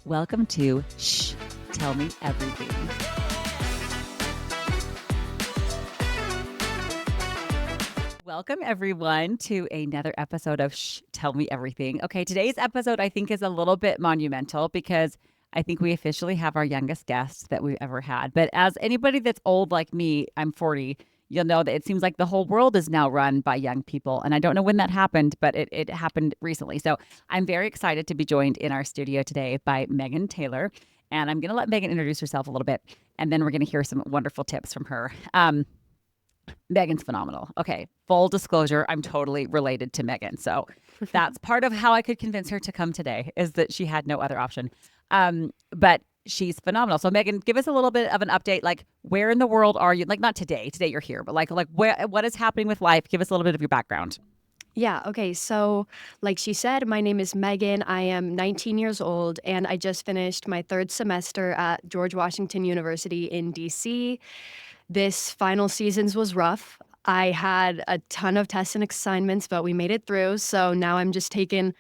Welcome to Shh, Tell Me Everything. Welcome, everyone, to another episode of Shh, Tell Me Everything. Okay, today's episode, I think, is a little bit monumental because I think we officially have our youngest guest that we've ever had. But as anybody that's old like me, I'm 40, you'll know that it seems like the whole world is now run by young people. And I don't know when that happened, but it happened recently. So I'm very excited to be joined in our studio today by Brent Taylor. And I'm going to let Megan introduce herself a little bit, and then we're going to hear some wonderful tips from her. Megan's phenomenal. Okay, full disclosure, I'm totally related to Megan. So that's part of how I could convince her to come today, is that she had no other option. But she's phenomenal. So Megan, give us a little bit of an update. Like, where in the world are you? Like, not today. Today you're here, but like what is happening with life? Give us a little bit of your background. Yeah, okay. So, like she said, my name is Megan. I am 19 years old, and I just finished my third semester at George Washington University in DC. This final seasons was rough. I had a ton of tests and assignments, but we made it through. So now I'm just taking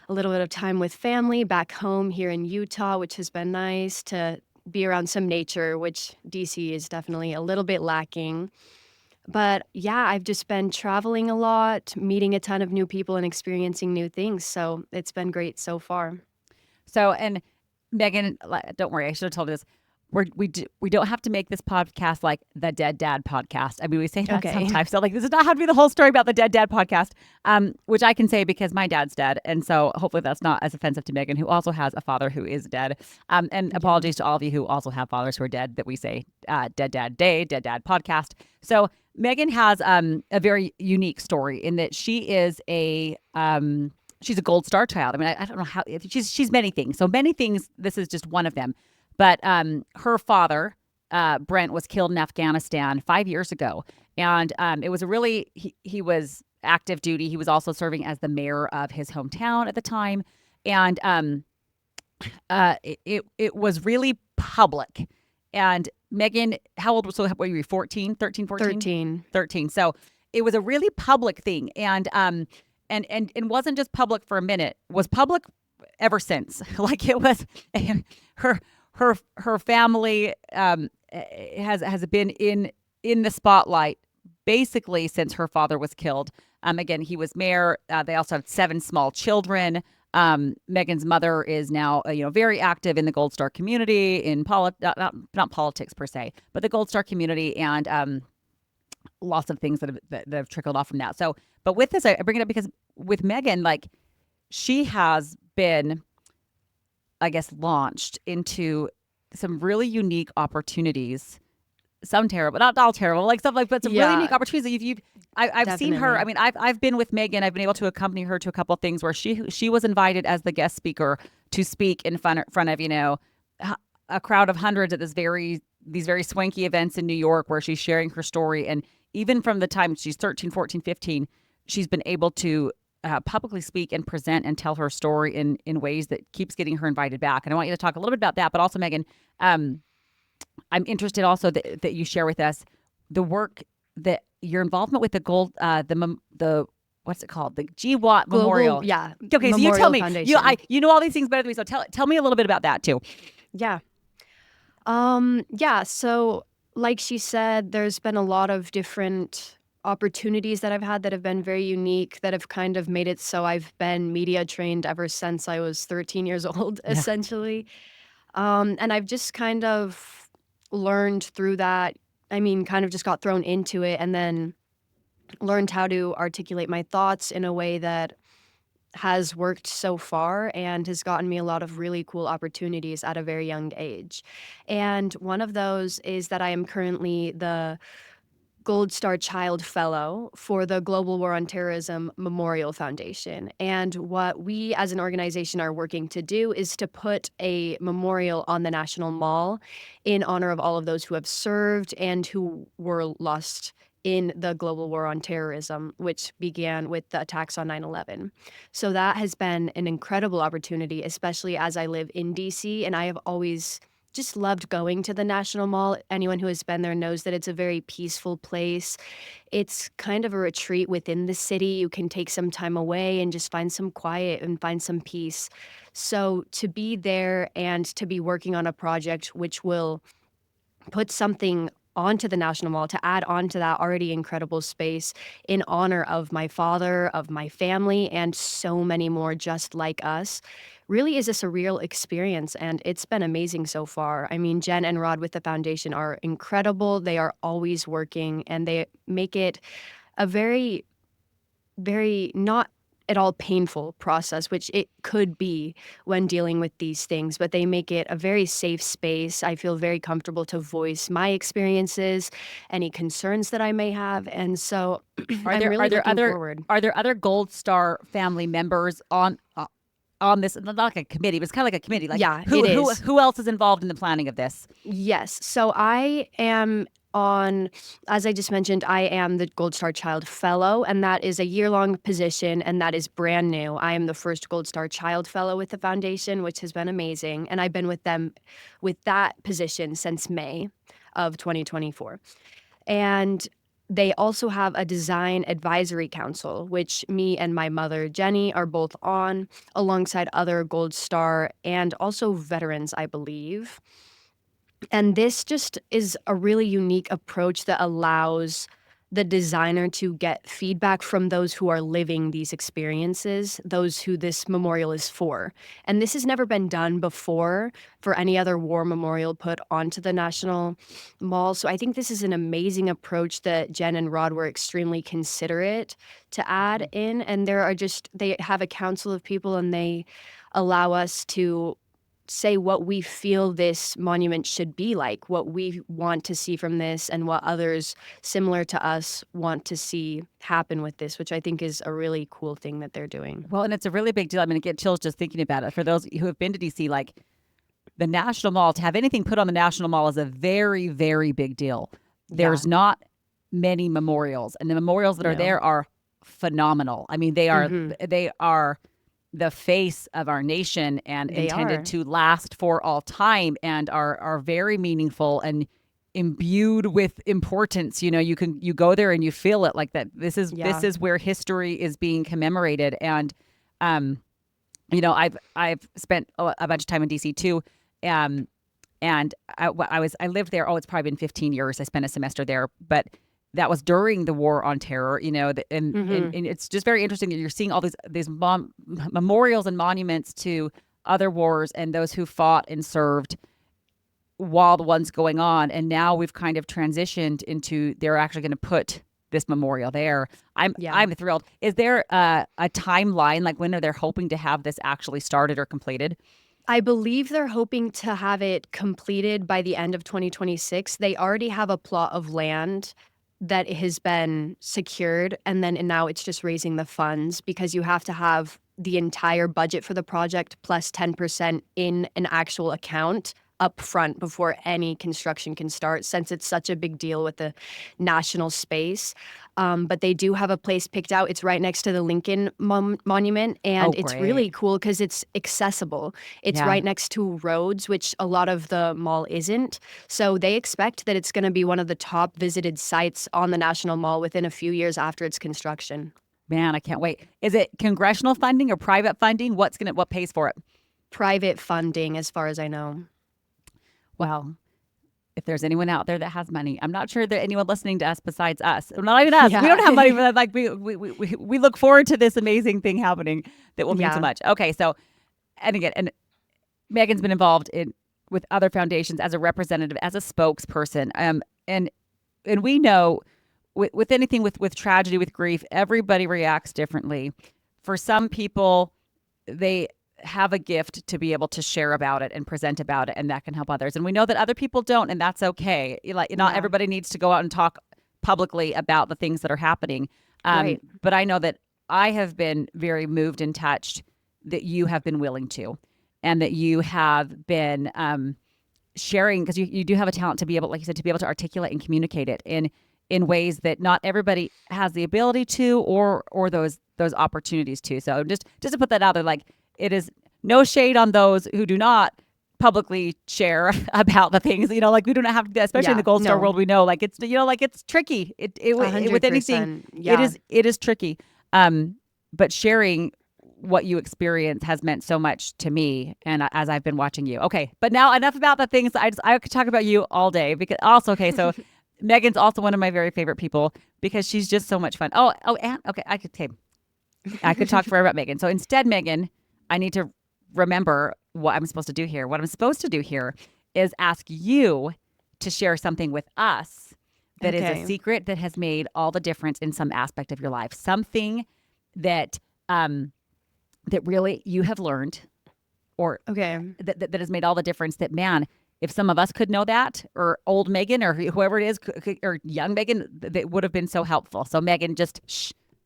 a little bit of time with family back home here in Utah, which has been nice to be around some nature, which DC is definitely a little bit lacking. But yeah, I've just been traveling a lot, meeting a ton of new people and experiencing new things. So it's been great so far. So, and Megan, don't worry, I should have told you this. We don't have to make this podcast like the Dead Dad podcast. I mean, we say that Okay. sometimes. So, like, this does not have to be the whole story about the Dead Dad podcast, which I can say because my dad's dead, and so hopefully that's not as offensive to Megan, who also has a father who is dead. And Yeah. apologies to all of you who also have fathers who are dead that we say Dead Dad Day, Dead Dad podcast. So Megan has a very unique story in that she is she's a Gold Star child. I mean, I don't know how she's many things. So many things. This is just one of them. But her father, Brent, was killed in Afghanistan 5 years ago, and it was a really he was active duty. He was also serving as the mayor of his hometown at the time, and it was really public. And Megan, how old? So what were you? 14, 13, 14? 13. 13. So it was a really public thing, and wasn't just public for a minute. Was public ever since. Like it was, and her family has been in the spotlight basically since her father was killed. Again, he was mayor. They also have 7 small children. Megan's mother is now very active in the Gold Star community, in not politics per se, but the Gold Star community, and lots of things that have trickled off from that. So, but with this, I bring it up because with Megan, like, she has been, I guess, launched into some really unique opportunities. Some terrible, not all terrible, like stuff like, but some really Yeah, unique opportunities that I've seen her. I definitely. mean, I've been with Megan. I've been able to accompany her to a couple of things where she was invited as the guest speaker to speak in front of a crowd of hundreds at these very swanky events in New York where she's sharing her story. And even from the time she's 13, 14, 15, she's been able to publicly speak and present and tell her story in ways that keeps getting her invited back. And I want you to talk a little bit about that, but also, Megan, I'm interested also that you share with us the work that your involvement with the the what's it called, the GWAT Global, Memorial. yeah, Okay, so you tell Memorial me, Foundation. you know all these things better than me, so tell me a little bit about that too. Yeah. Yeah, so like she said, there's been a lot of different opportunities that I've had that have been very unique, that have kind of made it so I've been media trained ever since I was 13 years old, Yeah. essentially. And I've just kind of learned through that. I mean, kind of just got thrown into it and then learned how to articulate my thoughts in a way that has worked so far and has gotten me a lot of really cool opportunities at a very young age. And one of those is that I am currently the Gold Star Child Fellow for the Global War on Terrorism Memorial Foundation. And what we as an organization are working to do is to put a memorial on the National Mall in honor of all of those who have served and who were lost in the global war on terrorism, which began with the attacks on 9/11. So that has been an incredible opportunity, especially as I live in DC, and I have always just loved going to the National Mall. Anyone who has been there knows that it's a very peaceful place. It's kind of a retreat within the city. You can take some time away and just find some quiet and find some peace. So to be there and to be working on a project which will put something onto the National Mall to add on to that already incredible space in honor of my father, of my family, and so many more just like us really is a surreal experience. And it's been amazing so far. I mean, Jen and Rod with the foundation are incredible. They are always working and they make it a very, very not at all painful process, which it could be when dealing with these things, but they make it a very safe space. I feel very comfortable to voice my experiences, any concerns that I may have. And so Are I'm there really are there looking other forward. are there other Gold Star family members on this? Not like a committee, but it's kind of like a committee. Like Yeah, it is. who else is involved in the planning of this? Yes. So I am on, as I just mentioned, I am the Gold Star Child Fellow, and that is a year-long position, and that is brand new. I am the first Gold Star Child Fellow with the foundation, which has been amazing, and I've been with them with that position since May of 2024. And they also have a design advisory council, which me and my mother, Jenny, are both on, alongside other Gold Star and also veterans, I believe. And this just is a really unique approach that allows the designer to get feedback from those who are living these experiences, those who this memorial is for. And this has never been done before for any other war memorial put onto the National Mall. So I think this is an amazing approach that Jen and Rod were extremely considerate to add in. And they have a council of people and they allow us to say what we feel this monument should be like, what we want to see from this, and what others similar to us want to see happen with this, which I think is a really cool thing that they're doing. Well, and it's a really big deal. I mean, I get chills just thinking about it. For those who have been to DC, like the National Mall, to have anything put on the National Mall is a very, very big deal. There's not many memorials, and the memorials that are No. there are phenomenal. I mean, they are the face of our nation and They intended are. to last for all time and are very meaningful and imbued with importance. You know, you go there and you feel it like that. This Yeah. is where history is being commemorated. And you know, I've spent a bunch of time in DC too. And I lived there. Oh, it's probably been 15 years. I spent a semester there, but that was during the war on terror, you know, and it's just very interesting that you're seeing all these memorials and monuments to other wars and those who fought and served while the one's going on. And now we've kind of transitioned into they're actually going to put this memorial there. I'm thrilled. Is there a timeline? Like when are they hoping to have this actually started or completed? I believe they're hoping to have it completed by the end of 2026. They already have a plot of land that has been secured, and now it's just raising the funds because you have to have the entire budget for the project plus 10% in an actual account up front before any construction can start, since it's such a big deal with the national space. But they do have a place picked out. It's right next to the Lincoln Monument, and it's really cool because it's accessible. It's right next to roads, which a lot of the mall isn't. So they expect that it's going to be one of the top visited sites on the National Mall within a few years after its construction. Man, I can't wait. Is it congressional funding or private funding? What pays for it? Private funding, as far as I know. Well, if there's anyone out there that has money, I'm not sure that anyone listening to us besides us, not even us, we don't have money for that. Like we look forward to this amazing thing happening that will mean so much. Okay, so and again, and Megan's been involved with other foundations as a representative, as a spokesperson, and we know with anything with tragedy, with grief, everybody reacts differently. For some people, they have a gift to be able to share about it and present about it, and that can help others. And we know that other people don't, and that's okay. Like not everybody needs to go out and talk publicly about the things that are happening. Right. But I know that I have been very moved and touched that you have been willing to, and that you have been sharing, because you do have a talent to be able, like you said, to be able to articulate and communicate it in ways that not everybody has the ability to or those opportunities to. So just to put that out there, like, it is no shade on those who do not publicly share about the things, you know, like we do not have to, especially in the Gold Star world, we know, like it's, you know, like it's tricky. It with anything, it is tricky. But sharing what you experience has meant so much to me, and as I've been watching you. Okay, but now enough about the things. I could talk about you all day because also okay. So Megan's also one of my very favorite people because she's just so much fun. And okay, I could talk forever about Megan. So instead, Megan, I need to remember what I'm supposed to do here. What I'm supposed to do here is ask you to share something with us that is a secret that has made all the difference in some aspect of your life. Something that that really you have learned, or that has made all the difference. That, man, if some of us could know that, or old Megan, or whoever it is, or young Megan, that would have been so helpful. So Megan, just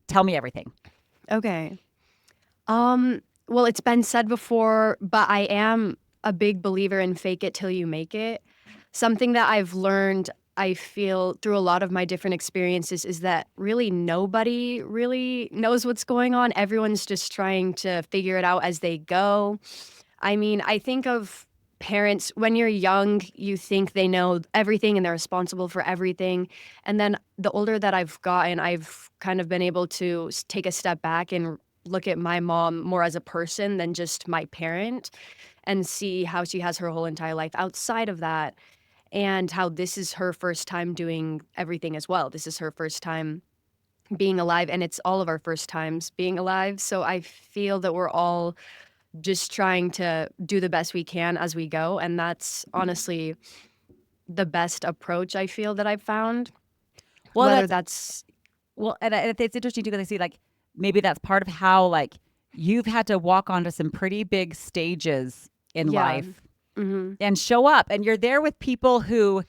tell me everything. Okay. Well, it's been said before, but I am a big believer in fake it till you make it. Something that I've learned, I feel, through a lot of my different experiences is that really nobody really knows what's going on. Everyone's just trying to figure it out as they go. I mean, I think of parents, when you're young, you think they know everything and they're responsible for everything. And then the older that I've gotten, I've kind of been able to take a step back and look at my mom more as a person than just my parent, and see how she has her whole entire life outside of that, and how this is her first time doing everything as well. This is her first time being alive, and it's all of our first times being alive. So I feel that we're all just trying to do the best we can as we go. And that's honestly the best approach I feel that I've found. Well, Whether and it's interesting too, because I see like maybe that's part of how like you've had to walk onto some pretty big stages in life and show up, and you're there with people who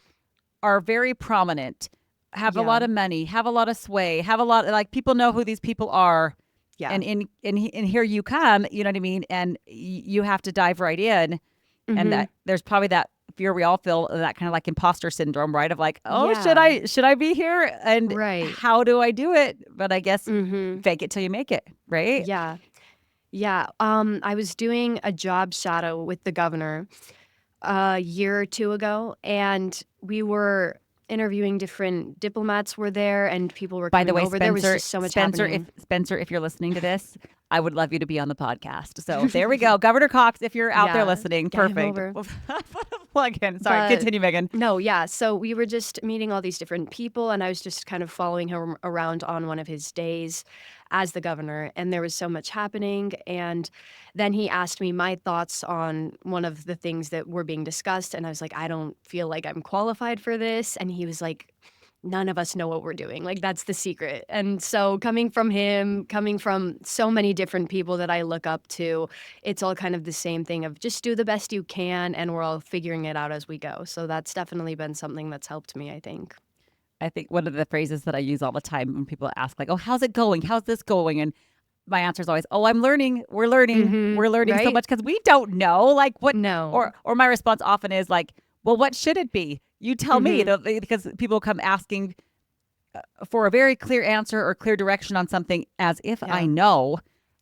are very prominent, have a lot of money, have a lot of sway, have a lot, like, people know who these people are. Yeah. And here you come, you know what I mean? And you have to dive right in. And that there's probably that fear we all feel, that kind of like imposter syndrome, right? Of like, oh, should I be here? And how do I do it? But I guess fake it till you make it, right? Yeah. Yeah. I was doing a job shadow with the governor a year or two ago, and we were interviewing different diplomats were there, and people were By the coming way, over. There was just so much happening. Spencer, if you're listening to this, I would love you to be on the podcast. So there we go. Governor Cox, if you're out there listening, get him perfect. over. Plug in. Sorry, continue, Megan. No, yeah. So we were just meeting all these different people, and I was just kind of following him around on one of his days as the governor, and there was so much happening. And then he asked me my thoughts on one of the things that were being discussed, and I was like, I don't feel like I'm qualified for this. And he was like, none of us know what we're doing. Like, that's the secret. And so coming from him, coming from so many different people that I look up to, it's all kind of the same thing of just do the best you can, and we're all figuring it out as we go. So that's definitely been something that's helped me, I think. I think one of the phrases that I use all the time when people ask, like, oh, how's it going? How's this going? And my answer is always, oh, I'm learning. We're learning. We're learning so much, because we don't know, like, what. No. Or my response often is like, well, what should it be? You tell me, because people come asking for a very clear answer or clear direction on something as if I know.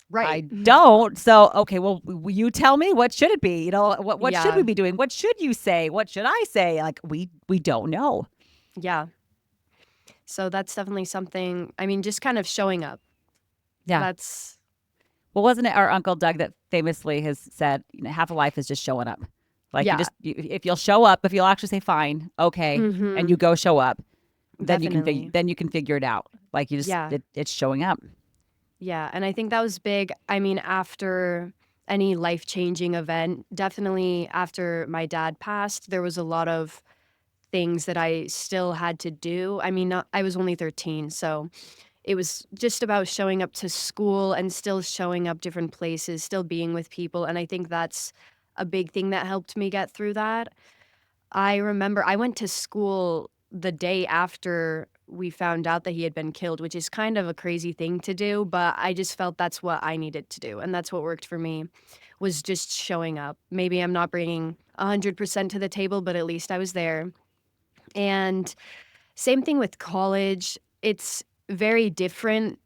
Right. I don't. So, okay, well, you tell me, what should it be? You know, what should we be doing? What should you say? What should I say? Like, we don't know. Yeah. So that's definitely something, I mean, just kind of showing up. Yeah. That's. Well, wasn't it our Uncle Doug that famously has said, half of life is just showing up. Like, if you'll show up, if you'll actually say, fine, okay, and you go show up, then you can figure it out. Like, you just, it's showing up. Yeah. And I think that was big. I mean, after any life-changing event, definitely after my dad passed, there was a lot of things that I still had to do. I mean, I was only 13, so it was just about showing up to school and still showing up different places, still being with people. And I think that's a big thing that helped me get through that. I remember I went to school the day after we found out that he had been killed, which is kind of a crazy thing to do, but I just felt that's what I needed to do. And that's what worked for me, was just showing up. Maybe I'm not bringing 100% to the table, but at least I was there. And same thing with college. It's very different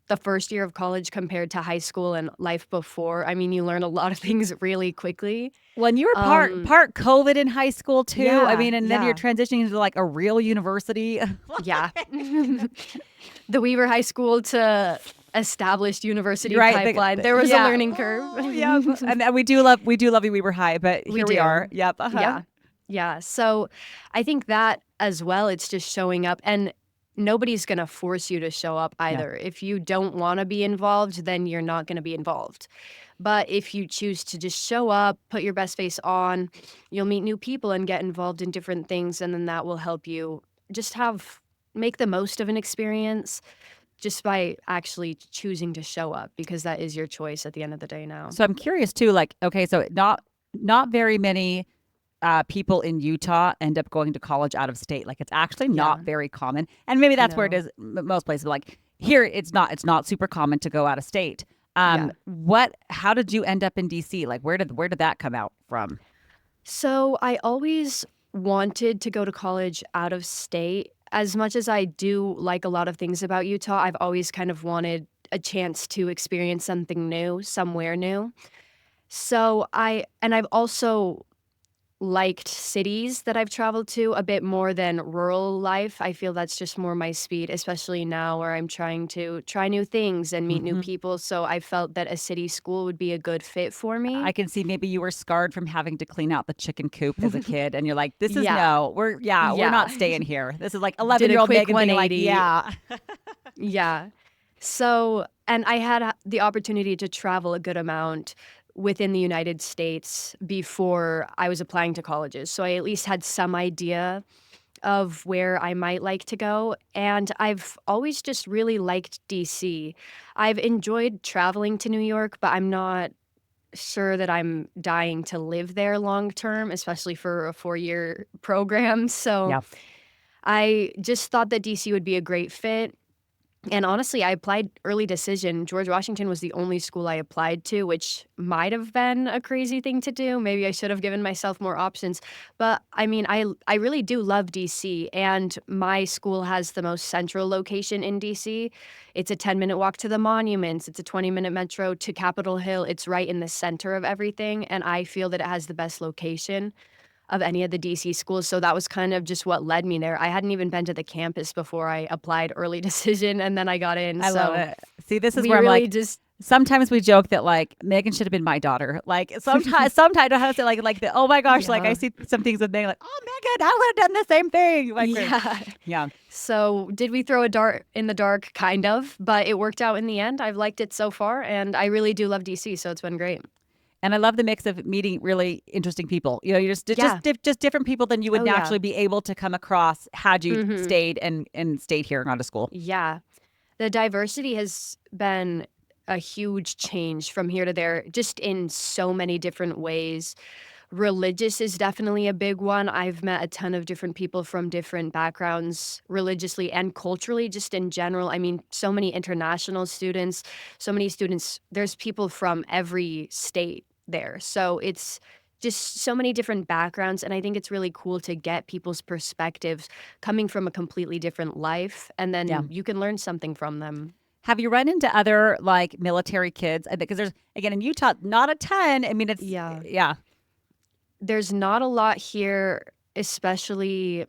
the first year of college compared to high school and life before. I mean, you learn a lot of things really quickly. When you were part COVID in high school too. Yeah, I mean, and then you're transitioning into like a real university. Yeah. The Weaver High School to established university You're right. pipeline. There was a Yeah. learning Oh, yeah. curve. And we do love you, We Were High, but We here we are. do. Yep. Uh-huh. Yeah. Yeah. So I think that as well, it's just showing up, and nobody's going to force you to show up Yeah. either. If you don't want to be involved, then you're not going to be involved. But if you choose to just show up, put your best face on, you'll meet new people and get involved in different things. And then that will help you just make the most of an experience just by actually choosing to show up, because that is your choice at the end of the day now. So I'm curious too, like, okay, so not very many people in Utah end up going to college out of state. Like, it's actually not Yeah. very common, and maybe that's where it No. is most places. But like here, it's not super common to go out of state. Yeah. How did you end up in DC? Like, where did that come out from? So I always wanted to go to college out of state. As much as I do like a lot of things about Utah, I've always kind of wanted a chance to experience something new, somewhere new. I've also liked cities that I've traveled to a bit more than rural life. I feel that's just more my speed, especially now where I'm trying to try new things and meet new Hmm. people. So I felt that a city school would be a good fit for I me. can see maybe you were scarred from having to clean out the chicken coop as a kid, and you're like, "This is Yeah. no, we're Yeah. not staying here." This is like Did a 11-year-old quick Megan being like, 180. "Yeah, Yeah. So, and I had the opportunity to travel a good amount within the United States before I was applying to colleges. So I at least had some idea of where I might like to go. And I've always just really liked DC. I've enjoyed traveling to New York, but I'm not sure that I'm dying to live there long term, especially for a 4-year program. So yeah." I just thought that DC would be a great fit. And honestly, I applied early decision. George Washington was the only school I applied to, which might have been a crazy thing to do. Maybe I should have given myself more options. But I mean, I really do love DC, and my school has the most central location in DC. It's a 10-minute walk to the monuments. It's a 20-minute metro to Capitol Hill. It's right in the center of everything, and I feel that it has the best location of any of the DC schools. So that was kind of just what led me there. I hadn't even been to the campus before I applied early decision, and then I got in. I love So it. See, this is we where I'm really like, just, sometimes we joke that like Megan should have been my daughter. Like sometimes I don't have to say like the oh my gosh, like I yeah. see some things and they like, oh Megan, I would have done the same thing. Like Yeah. yeah. So did we throw a dart in the dark? Kind of, but it worked out in the end. I've liked it so far, and I really do love DC, so it's been great. And I love the mix of meeting really interesting people. You know, you're Yeah. just different people than you would Oh, yeah. naturally be able to come across had you Mhm. stayed and stayed here and gone to school. Yeah. The diversity has been a huge change from here to there, just in so many different ways. Religious is definitely a big one. I've met a ton of different people from different backgrounds, religiously and culturally, just in general. I mean, so many international students, so many students. There's people from every state there. So it's just so many different backgrounds. And I think it's really cool to get people's perspectives coming from a completely different life. And Yeah. then you can learn something from them. Have you run into other like military kids? Because there's again in Utah, not a ton. I mean, it's Yeah. yeah. There's not a lot here, especially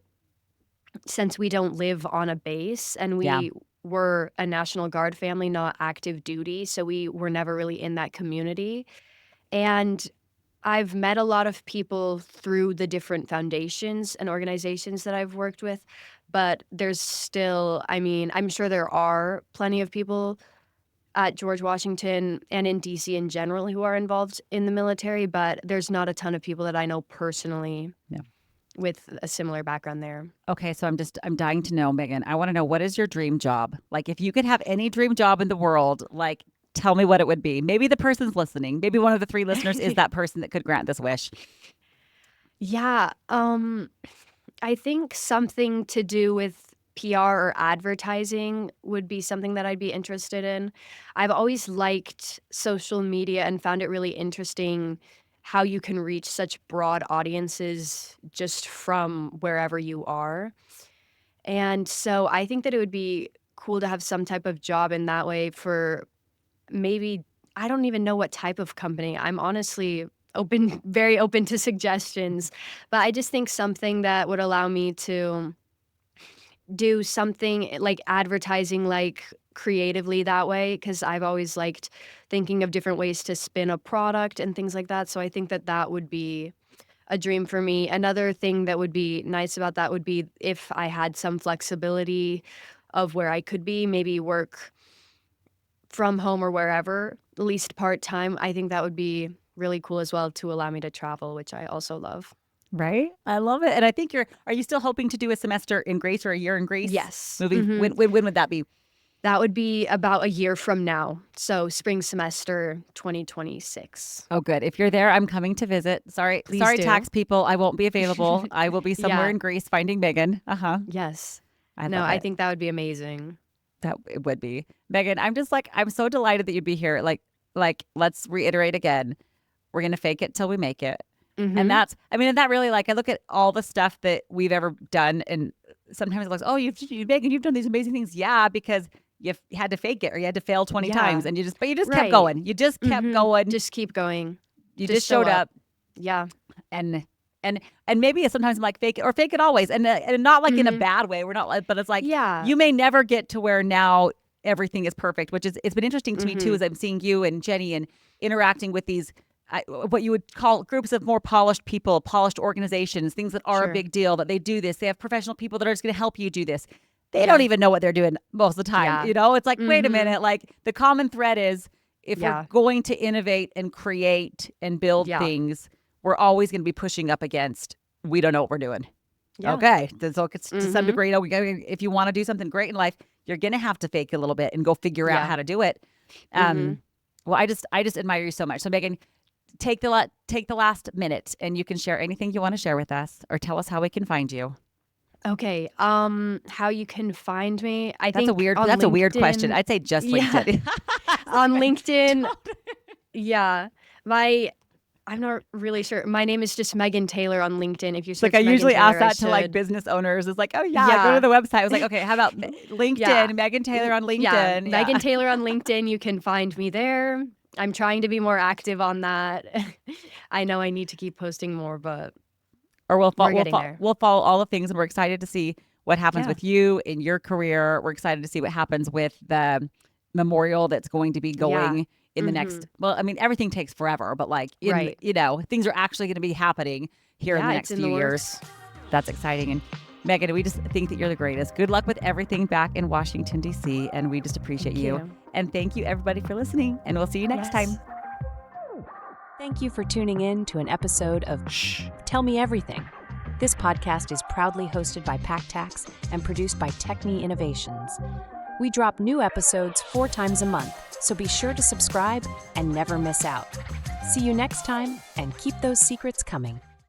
since we don't live on a base, and Yeah. we were a National Guard family, not active duty. So we were never really in that community. And I've met a lot of people through the different foundations and organizations that I've worked with. But there's still, I mean, I'm sure there are plenty of people at George Washington and in DC in general who are involved in the military, but there's not a ton of people that I know personally Yeah. with a similar background there. Okay, so I'm dying to know, Megan. I want to know, what is your dream job? Like, if you could have any dream job in the world, like tell me what it would be. Maybe the person's listening. Maybe one of the 3 listeners is that person that could grant this wish. Yeah, I think something to do with PR or advertising would be something that I'd be interested in. I've always liked social media and found it really interesting how you can reach such broad audiences just from wherever you are. And so I think that it would be cool to have some type of job in that way for maybe, I don't even know what type of company. I'm honestly open, very open to suggestions, but I just think something that would allow me to do something like advertising, like creatively that way because I've always liked thinking of different ways to spin a product and things like that. So I think that that would be a dream for me. Another thing that would be nice about that would be if I had some flexibility of where I could be, maybe work from home or wherever, at least part-time. I think that would be really cool as well to allow me to travel, which I also love. Right? I love it. And I think are you still hoping to do a semester in Greece or a year in Greece? Yes. Moving, when would that be? That would be about a year from now. So spring semester 2026. Oh, good. If you're there, I'm coming to visit. Sorry, Please sorry, do. tax people. I won't be available. I will be somewhere Yeah. in Greece finding Megan. Yes. I No, love I it. think that would be amazing. That it would be. Megan, I'm so delighted that you'd be here. Let's reiterate again. We're gonna fake it till we make it. And and that really, I look at all the stuff that we've ever done, and sometimes it looks, oh, Megan, you've done these amazing things. Yeah, because you had to fake it or you had to fail 20 Yeah. times, and you just kept Right. going. You just kept going. Just keep going. You just just showed show up. Yeah. And maybe sometimes I'm like fake it always, and not like in a bad way. We're not like, but it's like Yeah. you may never get to where now everything is perfect, which is it's been interesting to me too as I'm seeing you and Jenny and interacting with these what you would call groups of more polished people, polished organizations, things that are a Sure. big deal, that they do this. They have professional people that are just going to help you do this. They don't even know what they're doing most of the time. Yeah. You know, it's like, wait a minute, like the common thread is if Yeah. we're going to innovate and create and build Yeah. things, we're always going to be pushing up against, we don't know what we're doing. Yeah. Okay. So it's to some degree, if you want to do something great in life, you're going to have to fake a little bit and go figure out Yeah. how to do it. Well, I just admire you so much. So Megan, take the last minute and you can share anything you want to share with us or tell us how we can find you. Okay. How you can find me? I That's think a weird on question. LinkedIn- I'd say just Yeah. LinkedIn. on LinkedIn. Yeah. I'm not really sure. My name is just Megan Taylor on LinkedIn. If you search I Megan usually Taylor, ask that to should. business owners. It's like, oh yeah, go Yeah. to the website. I was like, okay, how about LinkedIn? Yeah. Megan Taylor on LinkedIn. Yeah, Megan Taylor on LinkedIn. You can find me there. I'm trying to be more active on that. I know I need to keep posting more, but Or we'll We're getting there. we'll follow all the things, and we're excited to see what happens Yeah. with you in your career. We're excited to see what happens with the memorial that's going to be going in the next. Well, I mean, everything takes forever, but Right. things are actually going to be happening here in Yeah, the it's next in few the years. works. That's exciting. And Megan, we just think that you're the greatest. Good luck with everything back in Washington, D.C., and we just appreciate Thank you. you. And thank you, everybody, for listening, and we'll see you next Yes. time. Thank you for tuning in to an episode of Shh, Tell Me Everything. This podcast is proudly hosted by PackTax and produced by Techne Innovations. We drop new episodes 4 times a month, so be sure to subscribe and never miss out. See you next time, and keep those secrets coming.